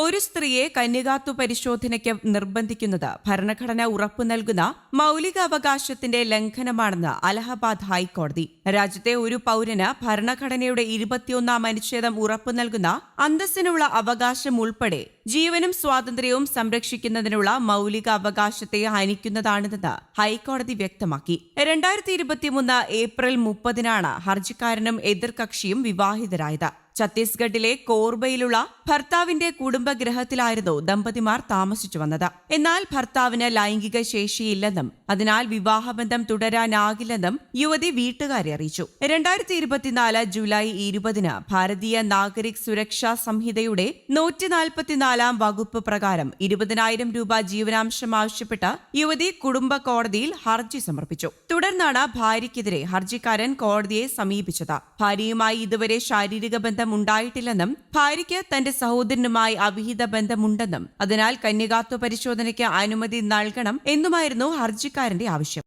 ഒരു സ്ത്രീയെ കന്യകാത്വ പരിശോധനയ്ക്ക് നിർബന്ധിക്കുന്നത് ഭരണഘടന ഉറപ്പു നൽകുന്ന മൌലികാവകാശത്തിന്റെ ലംഘനമാണെന്ന് അലഹബാദ് ഹൈക്കോടതി. രാജ്യത്തെ ഒരു പൌരന് ഭരണഘടനയുടെ 21-ാം അനുച്ഛേദം ഉറപ്പു നൽകുന്ന അന്തസ്സിനുള്ള അവകാശം ഉൾപ്പെടെ ജീവനും സ്വാതന്ത്ര്യവും സംരക്ഷിക്കുന്നതിനുള്ള മൌലിക അവകാശത്തെ ഹനിക്കുന്നതാണിതെന്ന് ഹൈക്കോടതി വ്യക്തമാക്കി. 2023 ഏപ്രിൽ 30-നാണ് ഹർജിക്കാരനും എതിർകക്ഷിയും വിവാഹിതരായത്. ഛത്തീസ്ഗഡിലെ കോർബയിലുള്ള ഭർത്താവിന്റെ കുടുംബഗൃഹത്തിലായിരുന്നു ദമ്പതിമാർ താമസിച്ചു വന്നത്. എന്നാൽ ഭർത്താവിന് ലൈംഗിക ശേഷിയില്ലെന്നും അതിനാൽ വിവാഹബന്ധം തുടരാനാകില്ലെന്നും യുവതി വീട്ടുകാരെ അറിയിച്ചു. 2024 ജൂലൈ 20-ന് ഭാരതീയ നാഗരിക് സുരക്ഷാ സംഹിതയുടെ 144-ാം വകുപ്പ് പ്രകാരം 20,000 രൂപ ജീവനാംശം ആവശ്യപ്പെട്ട് യുവതി കുടുംബ കോടതിയിൽ ഹർജി സമർപ്പിച്ചു. തുടർന്നാണ് ഭാര്യയ്ക്കെതിരെ ഹർജിക്കാരൻ കോടതിയെ സമീപിച്ചത്. ഭാര്യയുമായി ഇതുവരെ ശാരീരിക ബന്ധം ഉണ്ടായിട്ടില്ലെന്നും ഭാര്യയ്ക്ക് തന്റെ സഹോദരനുമായി അവിഹിത ബന്ധമുണ്ടെന്നും അതിനാൽ കന്യകാത്വ പരിശോധനയ്ക്ക് അനുമതി നൽകണം എന്നുമായിരുന്നു ഹർജിക്കാരന്റെ ആവശ്യം.